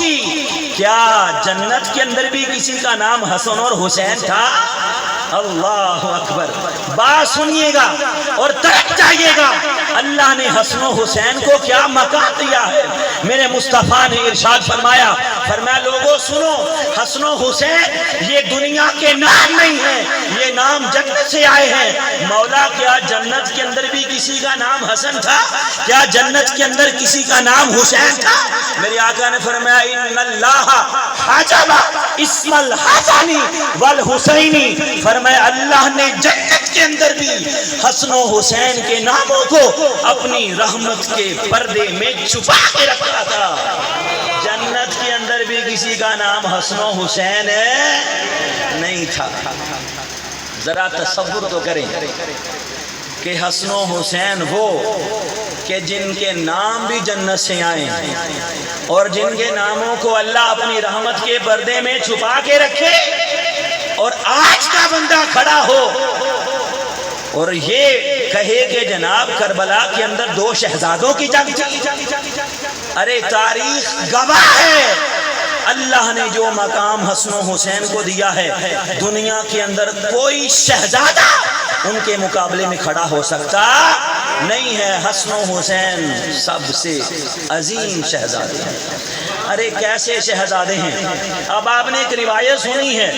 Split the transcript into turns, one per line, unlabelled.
پوچھی کیا جنت کے اندر بھی کسی کا نام حسن اور حسین تھا؟ اللہ اکبر، بات سنیے گا اور ترک جائیے گا، اللہ نے حسن و حسین کو کیا مقام دیا ہے۔ میرے مصطفیٰ نے ارشاد فرمایا لوگوں سنو، حسن و حسین یہ دنیا کے نام نہیں ہیں، یہ نام جنت سے آئے ہیں۔ مولا کیا جنت کے اندر بھی کسی کا نام حسن تھا؟ کیا جنت کے اندر کسی کا نام حسین تھا؟ میرے آقا نے فرمایا ان اللہ حجب اسم الحسن والحسینی، فرمایا اللہ نے جنت کے اندر بھی حسن و حسین کے ناموں کو اپنی رحمت کے پردے میں چھپا کے رکھا تھا۔ جنت کے اندر بھی کسی کا نام حسن و حسین نہیں تھا۔ ذرا تصور تو کریں کہ حسن و حسین وہ کہ جن کے نام بھی جنت سے آئے ہیں اور جن کے ناموں کو اللہ اپنی رحمت کے پردے میں چھپا کے رکھے، اور آج کا بندہ کھڑا ہو اور یہ کہے کہ جناب کربلا کے اندر 2 شہزادوں کی جنگ چلی۔ ارے تاریخ گواہ ہے، اللہ نے جو مقام حسن و حسین کو دیا ہے، دنیا کے اندر کوئی شہزادہ ان کے مقابلے میں کھڑا ہو سکتا نہیں ہے۔ حسن و حسین سب سے عظیم شہزادے ہیں۔ ارے کیسے شہزادے ہیں؟ اب آپ نے ایک روایت سنی ہے